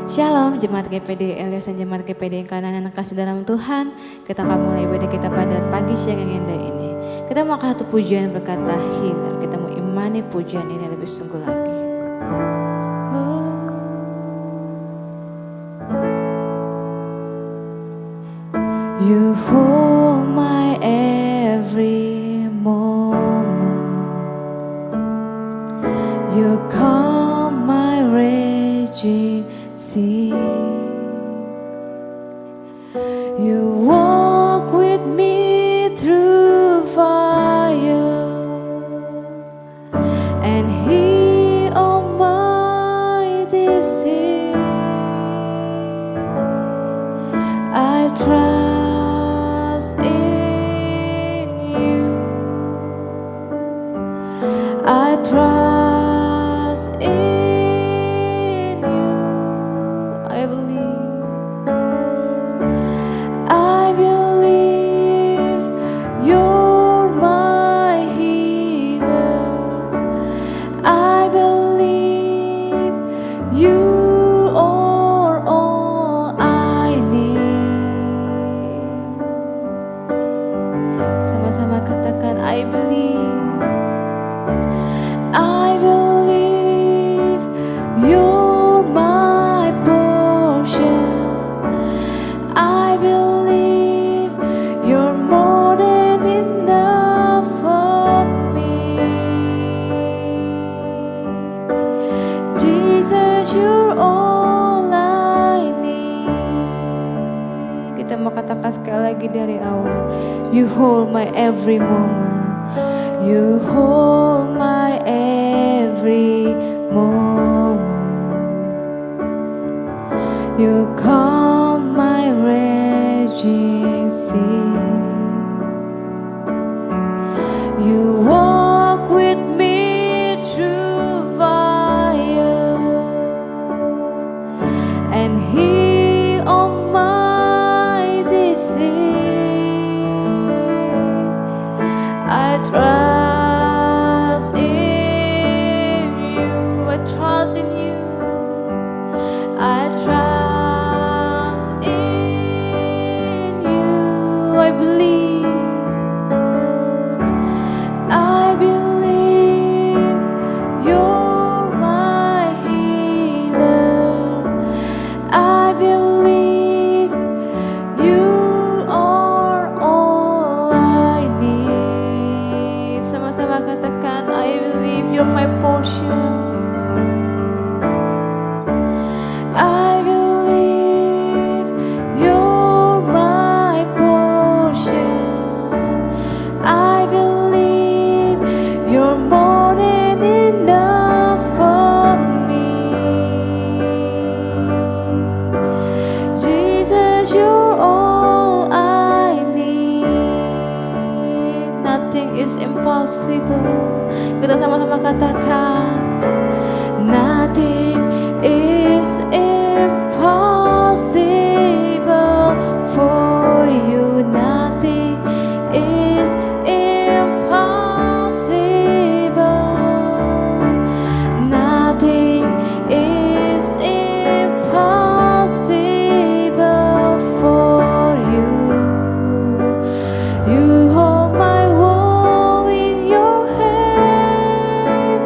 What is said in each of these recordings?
Shalom Jemaat GPD Elios dan Jemaat GPD Kanan yang kasih dalam Tuhan. Kita akan mulai ibadah kita pada pagi siang yang indah ini. Kita mau satu pujian berkata healer. Kita mau imani pujian ini lebih sungguh lagi. You hold my every moment. You calm my raging sea. You walk with me through fire and He Almighty see. I trust in You. I trust in You. I believe You're my healer. I believe You are all I need. Sama-sama katakan I believe. I believe You're my portion. I believe You're more than enough for me. Jesus, You're all I need. Kita mau katakan sekali lagi dari awal. You hold my every moment. You hold my every moment. You calm my raging sea. You walk with me through fire and He Almighty see. I trust in You. I trust in You. I trust in You. I believe. I believe You're my healer. I believe You are all I need. Sama-sama katakan I believe You're my portion. I believe You're my portion. I believe You're more than enough for me. Jesus, You're all I need. Nothing is impossible. Kita sama-sama katakan nothing is impossible for You. Nothing is impossible. Nothing is impossible for You. You hold my world in Your hand.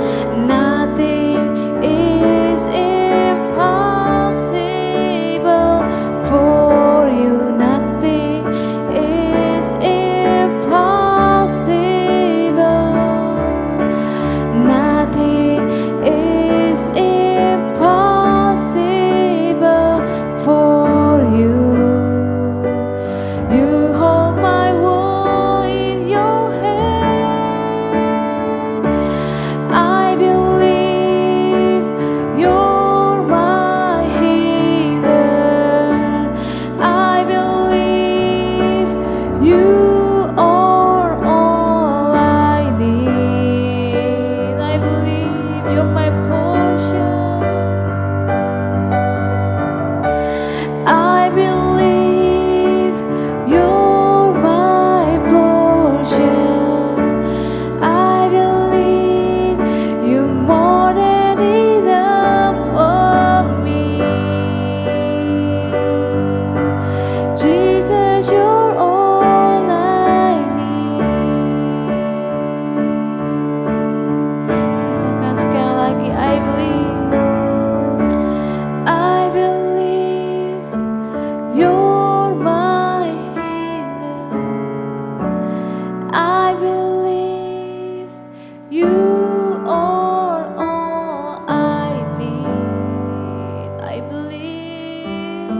I believe.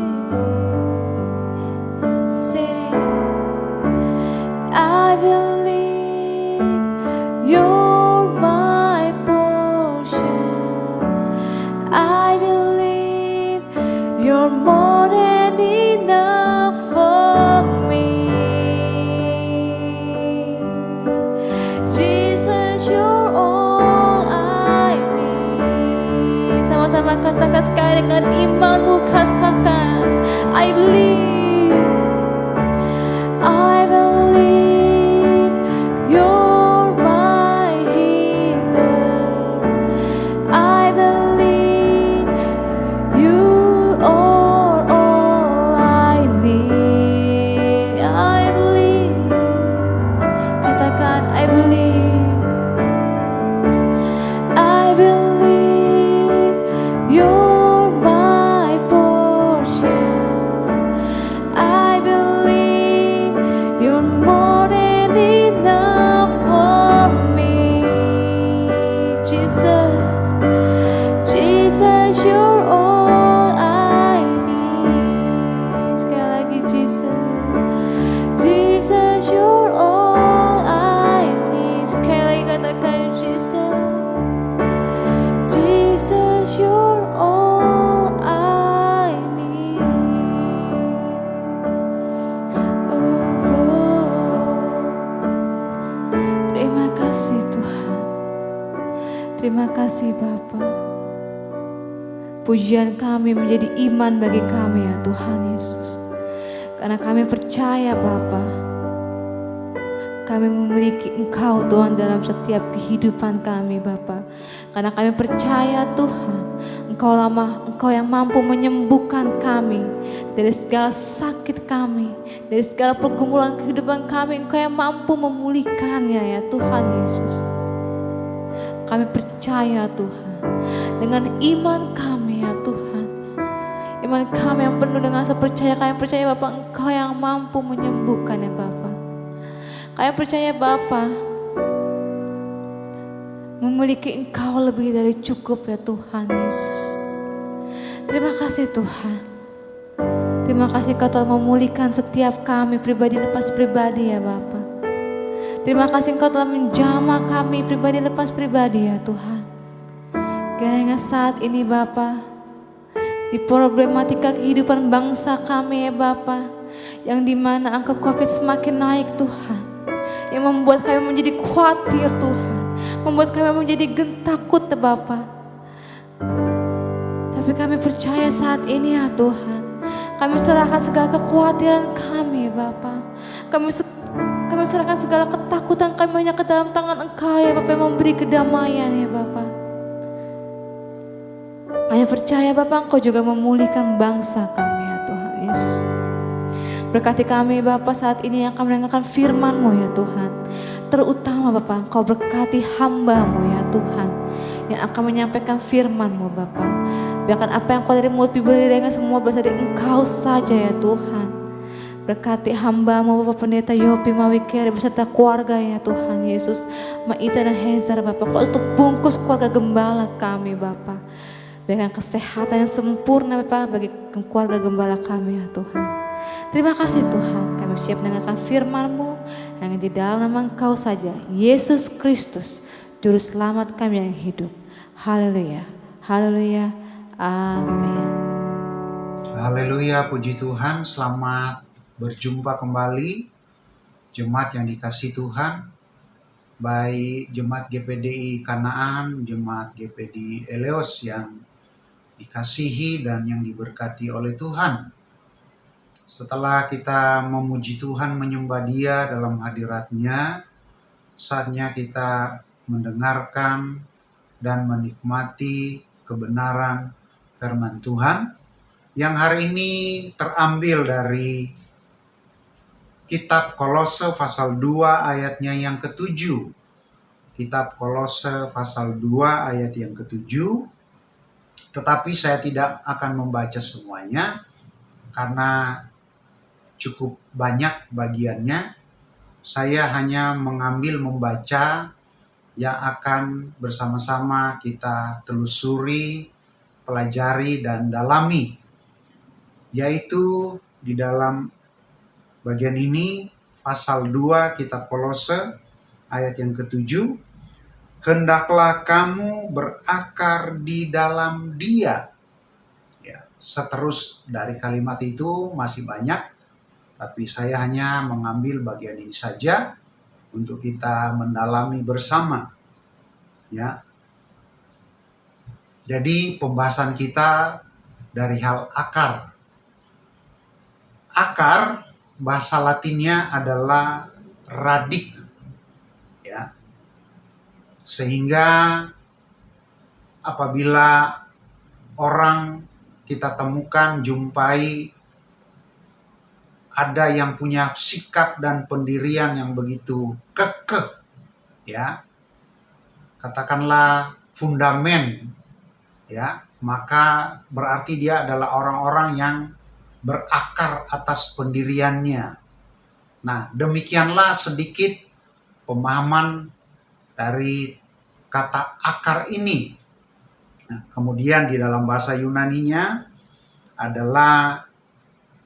Say it. I believe you're my portion. I believe you're more than enough for me. Jesus, you're all I need. Sama-sama katakan sekali dengan imanmu, katakan I believe. I believe you're my healer. I believe you are all I need. I believe. Katakan I believe. I believe you're my portion. I believe you're more than enough for me. Jesus, Jesus, you're all I need. Sekali lagi Jesus, Jesus, you're all I need. Sekali lagi katakan Jesus, Jesus, you're all I need. Terima kasih Tuhan. Terima kasih Bapa. Pujian kami menjadi iman bagi kami ya Tuhan Yesus. Karena kami percaya Bapa, kami memiliki Engkau Tuhan dalam setiap kehidupan kami Bapa. Karena kami percaya Tuhan, Engkau yang mampu menyembuhkan kami dari segala sakit kami, dari segala pergumulan kehidupan kami. Engkau yang mampu memulihkannya ya Tuhan Yesus. Kami percaya Tuhan, dengan iman kami ya Tuhan, iman kami yang penuh dengan percaya, kami percaya Bapa, Engkau yang mampu menyembuhkan ya Bapa. Kami percaya Bapa, memiliki Engkau lebih dari cukup ya Tuhan Yesus. Terima kasih Tuhan. Terima kasih Kau telah memulihkan setiap kami pribadi lepas pribadi ya Bapa. Terima kasih Engkau telah menjamah kami pribadi lepas pribadi ya Tuhan. Kiranya saat ini Bapa, di problematika kehidupan bangsa kami ya Bapa, yang dimana angka COVID semakin naik Tuhan, yang membuat kami menjadi khawatir Tuhan, membuat kami menjadi takut ya Bapa. Tapi kami percaya saat ini ya Tuhan, kami serahkan segala kekhawatiran kami Bapa. Kami serahkan segala ketakutan kami hanya ke dalam tangan Engkau ya Bapa, yang memberi kedamaian ya Bapa. Kami percaya Bapa, Engkau juga memulihkan bangsa kami ya Tuhan Yesus. Berkati kami Bapa saat ini yang akan mendengarkan firman-Mu ya Tuhan. Terutama Bapa, Engkau berkati hamba-Mu ya Tuhan, yang akan menyampaikan firman-Mu Bapa. Biarkan apa yang Kau dari mulut bibir lidahnya semua berasal dari Engkau saja ya Tuhan. Berkati hamba-Mu Bapak Pendeta Yopi Mawikere beserta keluarga ya Tuhan Yesus. Maita dan Hezar Bapak, Kau untuk bungkus keluarga gembala kami Bapak. Berikan kesehatan yang sempurna Bapak bagi keluarga gembala kami ya Tuhan. Terima kasih Tuhan, kami siap mendengarkan firman-Mu yang di dalam nama Engkau saja, Yesus Kristus, Juru Selamat kami yang hidup. Haleluya, haleluya, amin. Haleluya, puji Tuhan. Selamat berjumpa kembali jemaat yang dikasihi Tuhan, baik jemaat GPDI Kanaan, jemaat GPDI Eleos yang dikasihi dan yang diberkati oleh Tuhan. Setelah kita memuji Tuhan, menyembah Dia dalam hadirat-Nya, saatnya kita mendengarkan dan menikmati kebenaran firman Tuhan yang hari ini terambil dari Kitab Kolose pasal 2 ayatnya yang ke-7. Kitab Kolose pasal 2 ayat yang ke-7. Tetapi saya tidak akan membaca semuanya karena cukup banyak bagiannya. Saya hanya mengambil membaca yang akan bersama-sama kita telusuri pelajari dan dalami, yaitu di dalam bagian ini pasal 2 kitab Kolose ayat yang ke-7, hendaklah kamu berakar di dalam Dia. Ya, seterus dari kalimat itu masih banyak, tapi saya hanya mengambil bagian ini saja untuk kita mendalami bersama. Ya. Jadi pembahasan kita dari hal akar. Akar bahasa Latinnya adalah radik. Ya. Sehingga apabila orang kita temukan, jumpai ada yang punya sikap dan pendirian yang begitu kekeh, ya, katakanlah fundamen, ya, maka berarti dia adalah orang-orang yang berakar atas pendiriannya. Nah, demikianlah sedikit pemahaman dari kata akar ini. Nah, kemudian di dalam bahasa Yunaninya adalah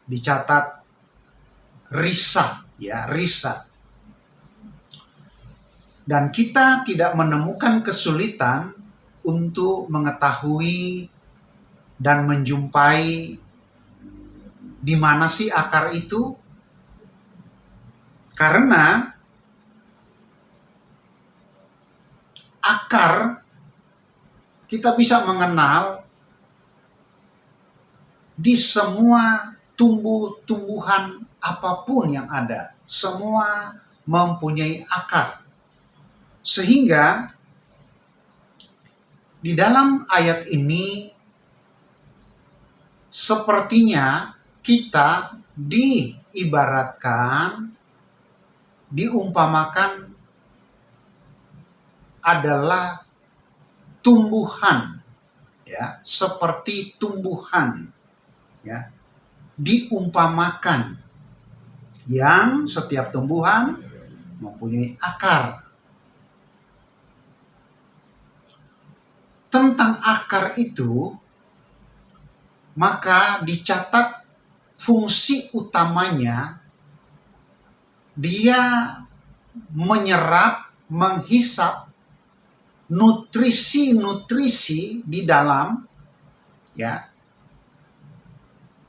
dicatat risa, ya, risa. Dan kita tidak menemukan kesulitan untuk mengetahui dan menjumpai di mana sih akar itu, karena akar kita bisa mengenal di semua tumbuh-tumbuhan apapun yang ada, semua mempunyai akar. Sehingga di dalam ayat ini sepertinya kita diibaratkan, diumpamakan adalah tumbuhan, ya, seperti tumbuhan, ya, diumpamakan yang setiap tumbuhan mempunyai akar. Tentang akar itu, maka dicatat fungsi utamanya, dia menyerap, menghisap nutrisi-nutrisi di dalam, ya,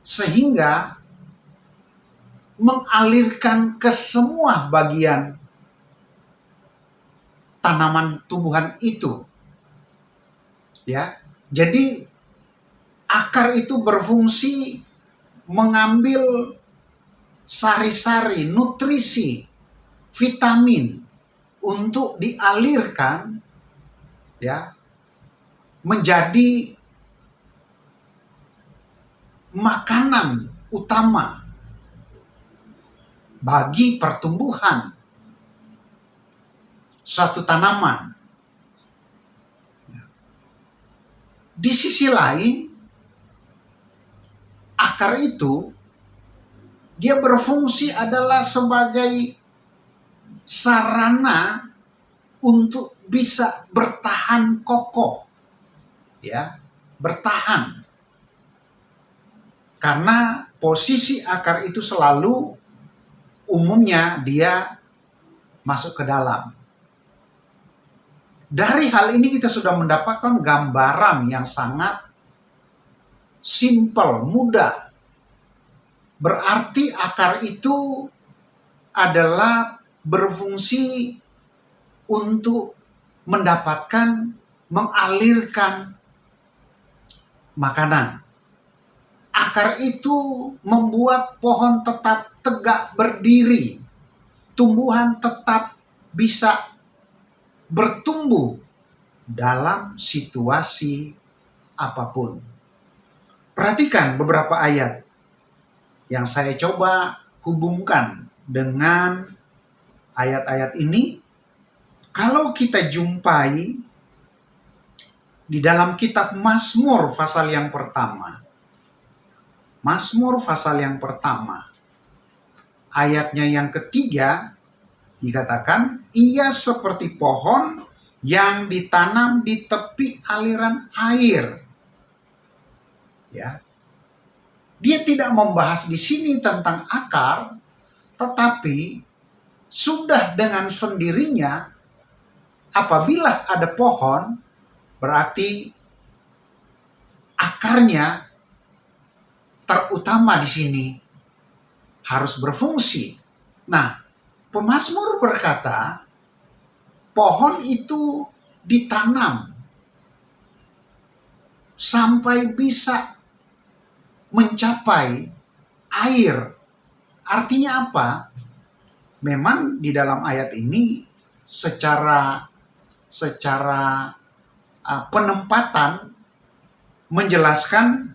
sehingga mengalirkan ke semua bagian tanaman tumbuhan itu. Ya, jadi akar itu berfungsi mengambil sari-sari, nutrisi, vitamin untuk dialirkan, ya, menjadi makanan utama bagi pertumbuhan suatu tanaman. Di sisi lain, akar itu dia berfungsi adalah sebagai sarana untuk bisa bertahan kokoh, ya, bertahan. Karena posisi akar itu selalu umumnya dia masuk ke dalam. Dari hal ini kita sudah mendapatkan gambaran yang sangat simpel, mudah. Berarti akar itu adalah berfungsi untuk mendapatkan, mengalirkan makanan. Akar itu membuat pohon tetap tegak berdiri. Tumbuhan tetap bisa bertumbuh dalam situasi apapun. Perhatikan beberapa ayat yang saya coba hubungkan dengan ayat-ayat ini. Kalau kita jumpai di dalam kitab Mazmur pasal yang pertama. Mazmur pasal yang pertama. Ayatnya yang ketiga dikatakan, ia seperti pohon yang ditanam di tepi aliran air. Ya. Dia tidak membahas di sini tentang akar, tetapi sudah dengan sendirinya apabila ada pohon, berarti akarnya terutama di sini harus berfungsi. Nah, pemazmur berkata, pohon itu ditanam sampai bisa mencapai air. Artinya apa? Memang di dalam ayat ini secara penempatan menjelaskan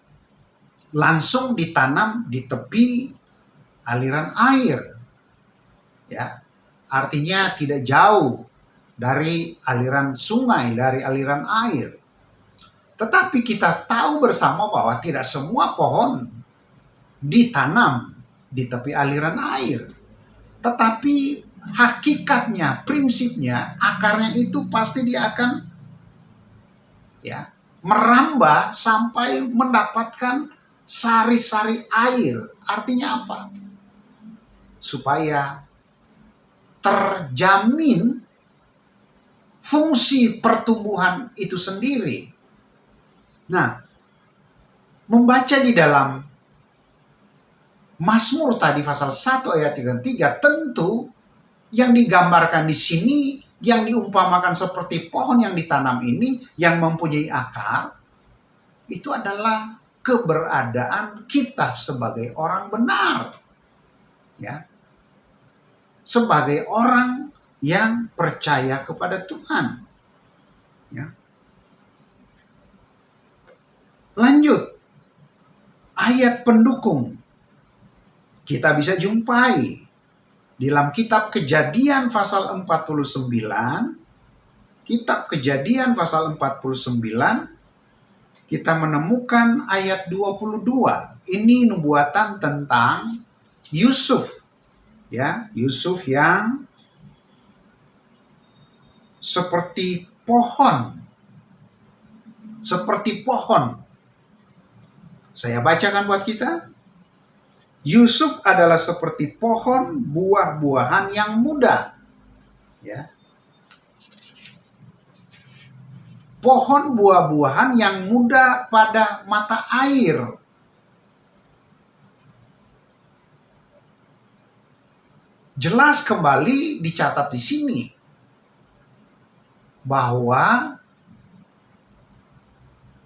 langsung ditanam di tepi aliran air. Ya. Artinya tidak jauh dari aliran sungai, dari aliran air. Tetapi kita tahu bersama bahwa tidak semua pohon ditanam di tepi aliran air. Tetapi hakikatnya, prinsipnya, akarnya itu pasti dia akan merambah sampai mendapatkan sari-sari air. Artinya apa? Supaya terjamin fungsi pertumbuhan itu sendiri. Nah, membaca di dalam Mazmur tadi pasal 1 ayat 33, tentu yang digambarkan di sini, yang diumpamakan seperti pohon yang ditanam ini, yang mempunyai akar, itu adalah keberadaan kita sebagai orang benar. Ya. Sebagai orang yang percaya kepada Tuhan. Ya. Lanjut, ayat pendukung kita bisa jumpai di dalam kitab Kejadian pasal 49. Kitab Kejadian pasal 49 kita menemukan ayat 22. Ini nubuatan tentang Yusuf. Ya, Yusuf yang seperti pohon. Seperti pohon. Saya bacakan buat kita. Yusuf adalah seperti pohon buah-buahan yang muda. Ya. Pohon buah-buahan yang muda pada mata air. Jelas kembali dicatat di sini bahwa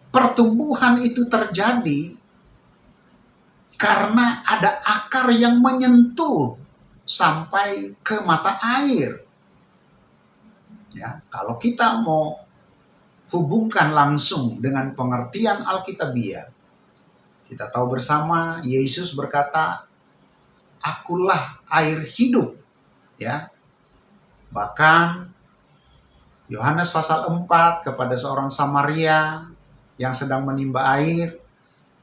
pertumbuhan itu terjadi karena ada akar yang menyentuh sampai ke mata air. Ya, kalau kita mau hubungkan langsung dengan pengertian Alkitabiah, kita tahu bersama Yesus berkata, "Akulah air hidup." Ya. Bahkan Yohanes pasal 4 kepada seorang Samaria yang sedang menimba air,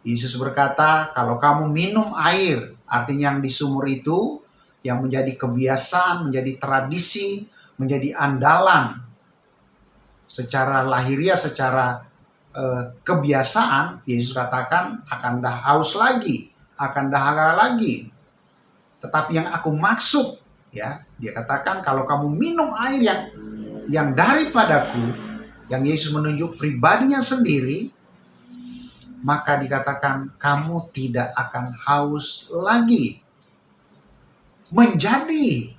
Yesus berkata, kalau kamu minum air, artinya yang di sumur itu, yang menjadi kebiasaan, menjadi tradisi, menjadi andalan, secara lahiriah, secara kebiasaan, Yesus katakan akan haus lagi, akan dahaga lagi. Tetapi yang aku maksud, ya, dia katakan kalau kamu minum air yang daripadaku, yang Yesus menunjuk pribadinya sendiri, maka dikatakan kamu tidak akan haus lagi. Menjadi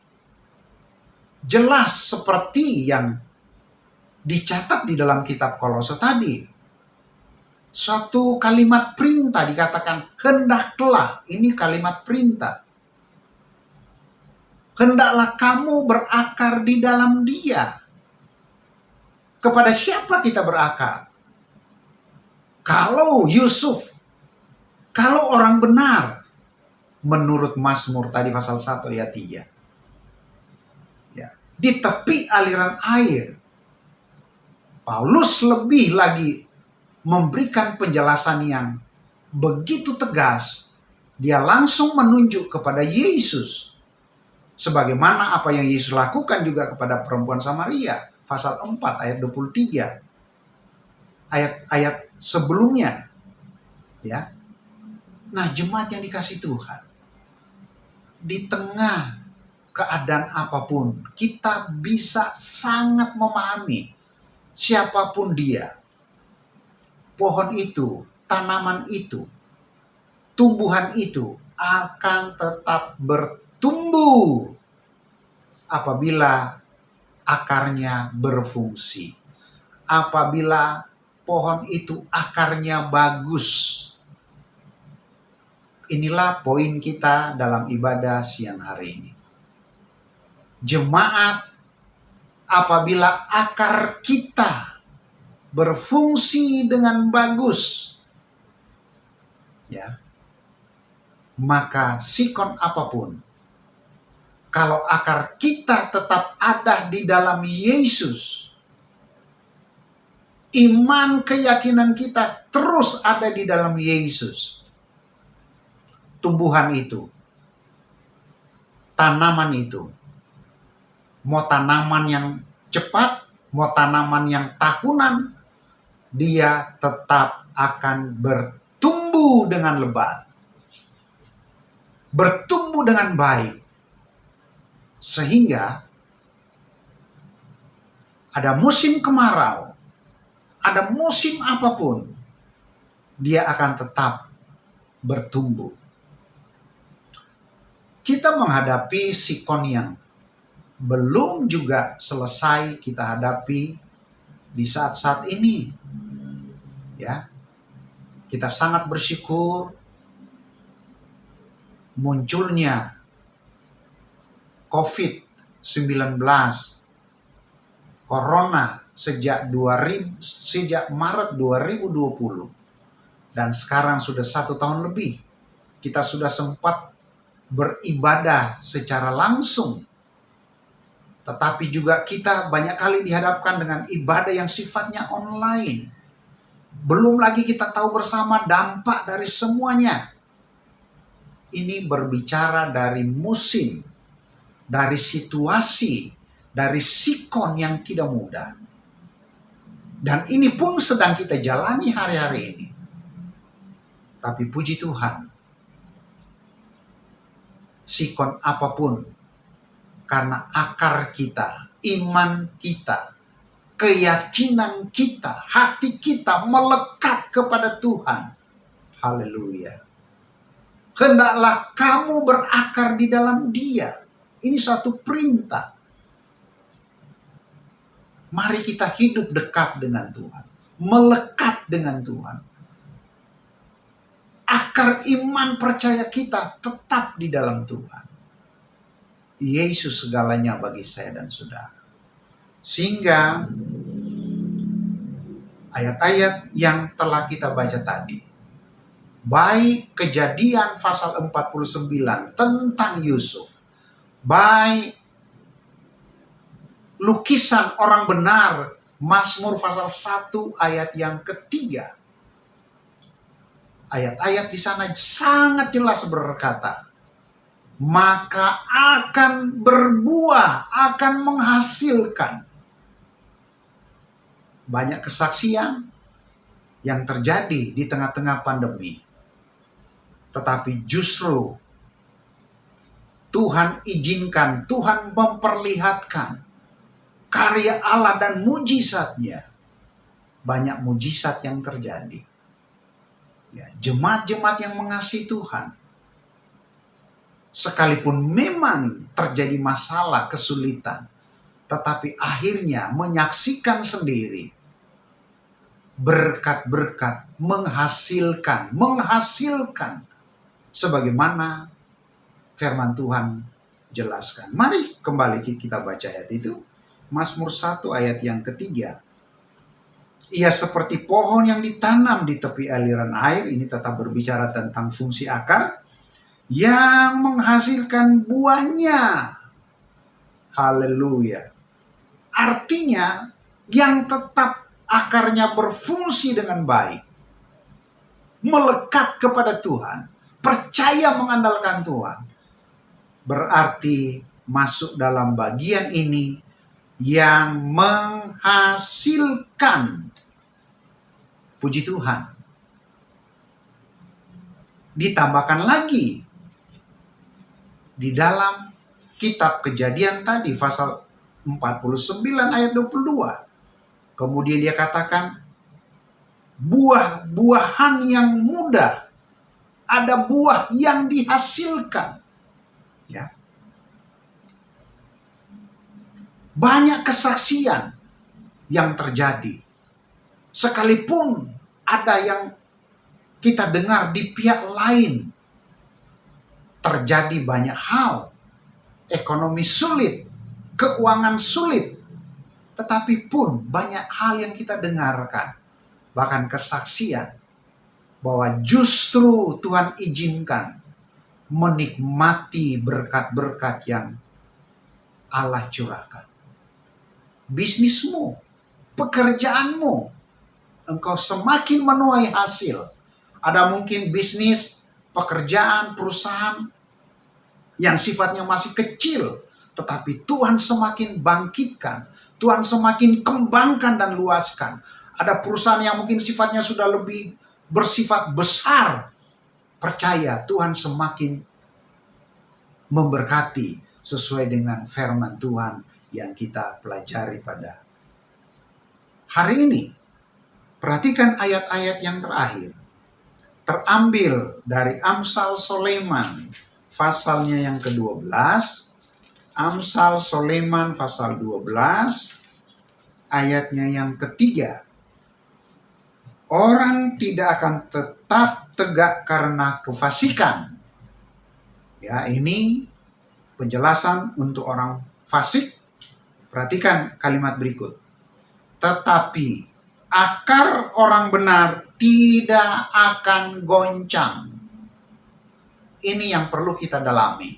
jelas seperti yang dicatat di dalam kitab Kolose tadi. Suatu kalimat perintah dikatakan hendaklah, ini kalimat perintah. Hendaklah kamu berakar di dalam Dia. Kepada siapa kita berakar? Kalau Yusuf, kalau orang benar, menurut Mazmur tadi pasal 1 ayat 3. Ya, di tepi aliran air. Paulus lebih lagi memberikan penjelasan yang begitu tegas. Dia langsung menunjuk kepada Yesus. Sebagaimana apa yang Yesus lakukan juga kepada perempuan Samaria. Pasal 4 ayat 23. Ayat-ayat sebelumnya. Ya. Nah, jemaat yang dikasih Tuhan, di tengah keadaan apapun, kita bisa sangat memahami siapapun dia. Pohon itu, tanaman itu, tumbuhan itu akan tetap bertumbuh apabila akarnya berfungsi. Apabila pohon itu akarnya bagus. Inilah poin kita dalam ibadah siang hari ini. Jemaat, apabila akar kita berfungsi dengan bagus, ya, maka sikon apapun, kalau akar kita tetap ada di dalam Yesus, iman keyakinan kita terus ada di dalam Yesus, tumbuhan itu, tanaman itu, mau tanaman yang cepat, mau tanaman yang tahunan, dia tetap akan bertumbuh dengan lebat, bertumbuh dengan baik, sehingga ada musim kemarau, ada musim apapun, dia akan tetap bertumbuh. Kita menghadapi sikon yang belum juga selesai kita hadapi di saat-saat ini. Ya. Kita sangat bersyukur munculnya COVID-19, Corona sejak Maret 2020 dan sekarang sudah 1 tahun lebih. Kita sudah sempat beribadah secara langsung, tetapi juga kita banyak kali dihadapkan dengan ibadah yang sifatnya online. Belum lagi kita tahu bersama dampak dari semuanya. Ini berbicara dari musim, dari situasi, dari sikon yang tidak mudah. Dan ini pun sedang kita jalani hari-hari ini. Tapi puji Tuhan, sikon apapun, karena akar kita, iman kita, keyakinan kita, hati kita melekat kepada Tuhan. Haleluya. Hendaklah kamu berakar di dalam Dia. Ini satu perintah. Mari kita hidup dekat dengan Tuhan, melekat dengan Tuhan. Akar iman percaya kita tetap di dalam Tuhan. Yesus segalanya bagi saya dan saudara. Sehingga ayat-ayat yang telah kita baca tadi, baik Kejadian pasal 49 tentang Yusuf, baik lukisan orang benar Mazmur pasal 1 ayat yang ketiga, ayat-ayat di sana sangat jelas berkata, maka akan berbuah, akan menghasilkan. Banyak kesaksian yang terjadi di tengah-tengah pandemi. Tetapi justru Tuhan izinkan, Tuhan memperlihatkan karya Allah dan mujizatnya. Banyak mujizat yang terjadi. Ya, jemaat-jemaat yang mengasihi Tuhan, sekalipun memang terjadi masalah, kesulitan, tetapi akhirnya menyaksikan sendiri berkat-berkat menghasilkan sebagaimana firman Tuhan jelaskan. Mari kembali kita baca ayat itu. Mazmur 1 ayat yang ketiga. Ia seperti pohon yang ditanam di tepi aliran air. Ini tetap berbicara tentang fungsi akar yang menghasilkan buahnya. Haleluya. Artinya yang tetap akarnya berfungsi dengan baik, melekat kepada Tuhan, percaya mengandalkan Tuhan, berarti masuk dalam bagian ini yang menghasilkan. Puji Tuhan. ditambahkan lagi di dalam kitab Kejadian tadi pasal 49 ayat 22. Kemudian dia katakan buah-buahan yang muda, ada buah yang dihasilkan. Ya. Banyak kesaksian yang terjadi. Sekalipun ada yang kita dengar di pihak lain, terjadi banyak hal. Ekonomi sulit, keuangan sulit. Tetapi pun banyak hal yang kita dengarkan. Bahkan kesaksian bahwa justru Tuhan izinkan menikmati berkat-berkat yang Allah curahkan. Bisnismu, pekerjaanmu, engkau semakin menuai hasil. Ada mungkin bisnis, pekerjaan, perusahaan yang sifatnya masih kecil, tetapi Tuhan semakin bangkitkan, Tuhan semakin kembangkan dan luaskan. Ada perusahaan yang mungkin sifatnya sudah lebih bersifat besar. Percaya Tuhan semakin memberkati sesuai dengan firman Tuhan yang kita pelajari pada hari ini. Perhatikan ayat-ayat yang terakhir. Terambil dari Amsal Soleman, pasalnya yang ke-12. Amsal Soleman pasal 12, ayatnya yang ketiga. Orang tidak akan tetap tegak karena kefasikan. Ya, ini penjelasan untuk orang fasik. Perhatikan kalimat berikut. Tetapi akar orang benar tidak akan goncang. Ini yang perlu kita dalami.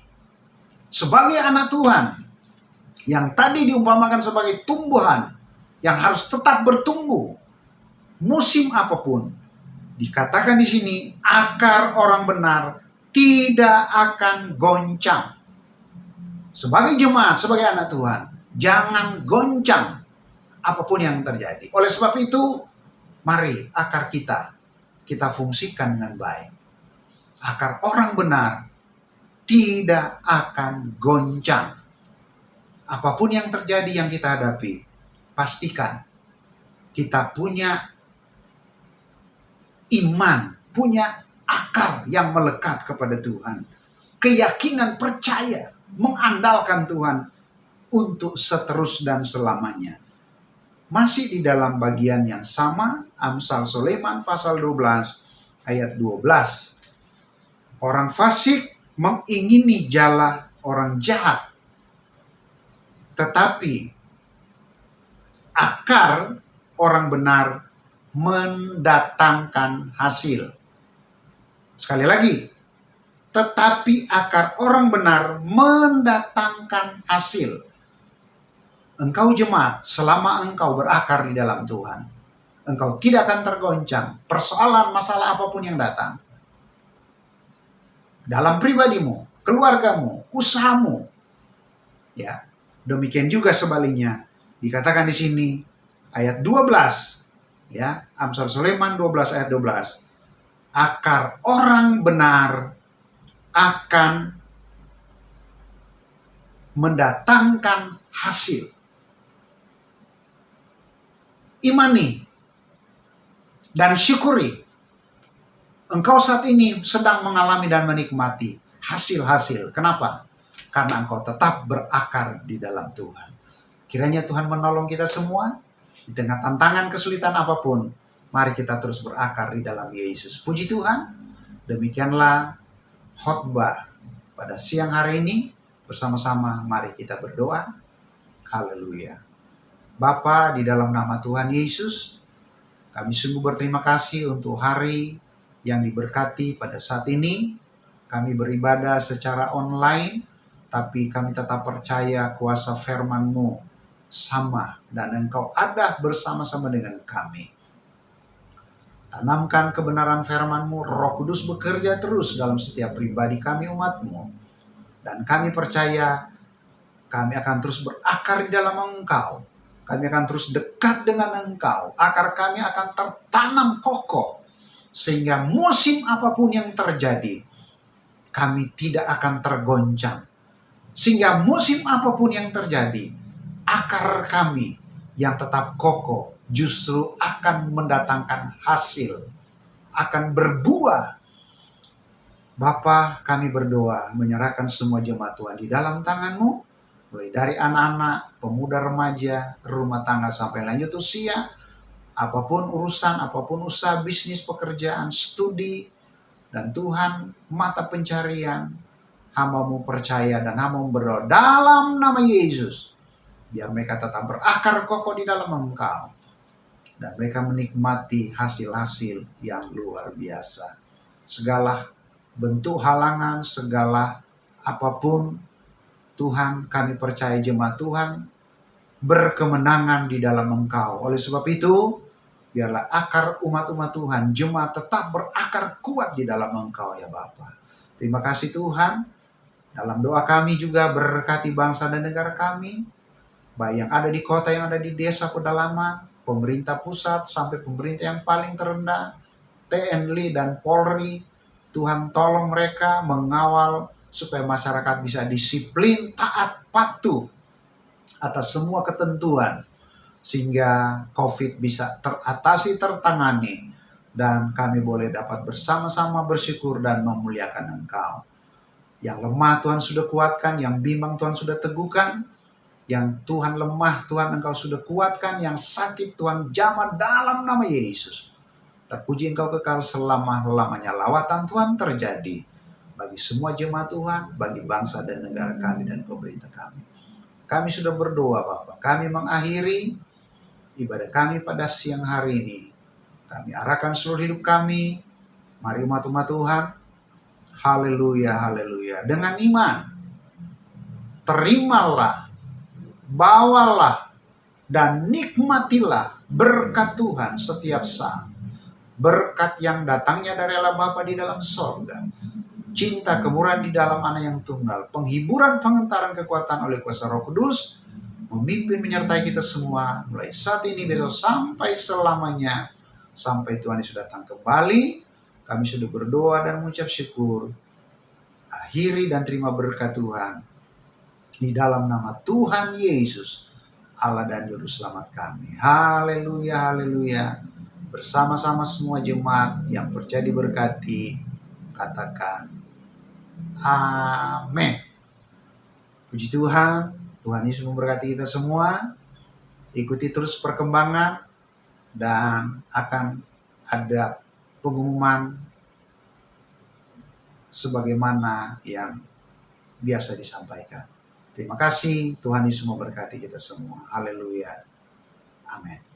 Sebagai anak Tuhan, yang tadi diumpamakan sebagai tumbuhan, yang harus tetap bertumbuh, musim apapun, dikatakan di sini, akar orang benar tidak akan goncang. Sebagai jemaat, sebagai anak Tuhan, jangan goncang apapun yang terjadi. Oleh sebab itu, mari akar kita fungsikan dengan baik. Akar orang benar tidak akan goncang. Apapun yang terjadi yang kita hadapi, pastikan kita punya iman, punya akar yang melekat kepada Tuhan. Keyakinan, percaya, mengandalkan Tuhan untuk seterus dan selamanya. Masih di dalam bagian yang sama, Amsal Soleman pasal 12 ayat 12. Orang fasik mengingini jala orang jahat, tetapi akar orang benar mendatangkan hasil. Sekali lagi, tetapi akar orang benar mendatangkan hasil. Engkau jemaat, selama engkau berakar di dalam Tuhan, engkau tidak akan tergoncang persoalan masalah apapun yang datang. Dalam pribadimu, keluargamu, usahamu. Ya, demikian juga sebaliknya. Dikatakan di sini ayat 12, ya, Amsal Soleman 12 ayat 12. Akar orang benar akan mendatangkan hasil. Imani dan syukuri. Engkau saat ini sedang mengalami dan menikmati hasil-hasil. Kenapa? Karena engkau tetap berakar di dalam Tuhan. Kiranya Tuhan menolong kita semua di tengah tantangan kesulitan apapun. Mari kita terus berakar di dalam Yesus. Puji Tuhan. Demikianlah khotbah pada siang hari ini. Bersama-sama mari kita berdoa. Haleluya. Bapa, di dalam nama Tuhan Yesus, kami sungguh berterima kasih untuk hari yang diberkati pada saat ini. Kami beribadah secara online, tapi kami tetap percaya kuasa firman-Mu sama dan Engkau ada bersama-sama dengan kami. Tanamkan kebenaran firman-Mu, Roh Kudus bekerja terus dalam setiap pribadi kami umat-Mu. Dan kami percaya kami akan terus berakar di dalam Engkau. Kami akan terus dekat dengan Engkau. Akar kami akan tertanam kokoh Sehingga musim apapun yang terjadi, kami tidak akan tergoncang. Sehingga musim apapun yang terjadi, akar kami yang tetap kokoh justru akan mendatangkan hasil, akan berbuah. Bapa, kami berdoa menyerahkan semua jemaat Tuhan di dalam tangan-Mu, mulai dari anak-anak, pemuda remaja, rumah tangga sampai lanjut usia, apapun urusan, apapun usaha, bisnis, pekerjaan, studi, dan Tuhan mata pencarian, hamba-Mu percaya dan hamba-Mu berdoa dalam nama Yesus, biar mereka tetap berakar kokoh di dalam Engkau, dan mereka menikmati hasil-hasil yang luar biasa. Segala bentuk halangan, segala apapun, Tuhan, kami percaya jemaat Tuhan berkemenangan di dalam Engkau. Oleh sebab itu, biarlah akar umat-umat Tuhan, jemaat tetap berakar kuat di dalam Engkau ya Bapa. Terima kasih Tuhan. Dalam doa kami juga berkati bangsa dan negara kami, baik yang ada di kota, yang ada di desa pedalaman, pemerintah pusat sampai pemerintah yang paling terendah, TNI dan Polri. Tuhan tolong mereka mengawal supaya masyarakat bisa disiplin, taat, patuh atas semua ketentuan, sehingga COVID bisa teratasi, tertangani, dan kami boleh dapat bersama-sama bersyukur dan memuliakan Engkau. Yang lemah Tuhan sudah kuatkan, yang bimbang Tuhan sudah teguhkan, yang Tuhan lemah Tuhan Engkau sudah kuatkan, yang sakit Tuhan jamah dalam nama Yesus. Terpuji Engkau kekal selama-lamanya. Lawatan Tuhan terjadi bagi semua jemaat Tuhan, bagi bangsa dan negara kami dan pemerintah kami. Kami sudah berdoa Bapak. Kami mengakhiri ibadah kami pada siang hari ini. Kami arahkan seluruh hidup kami. Mari umat-umat Tuhan. Haleluya, haleluya. Dengan iman, terimalah, bawalah, dan nikmatilah berkat Tuhan setiap saat. Berkat yang datangnya dari Allah Bapa di dalam sorga, cinta kemurahan di dalam Anak yang tunggal, penghiburan, pengentaran, kekuatan oleh kuasa Roh Kudus, memimpin menyertai kita semua, mulai saat ini, besok, sampai selamanya, sampai Tuhan Yesus datang kembali. Kami sudah berdoa dan mengucap syukur. Akhiri dan terima berkat Tuhan di dalam nama Tuhan Yesus, Allah dan Juru Selamat kami. Haleluya, haleluya. Bersama-sama semua jemaat yang percaya diberkati, katakan amin. Puji Tuhan, Tuhan Yesus memberkati kita semua. Ikuti terus perkembangan dan akan ada pengumuman sebagaimana yang biasa disampaikan. Terima kasih, Tuhan Yesus memberkati kita semua. Haleluya. Amin.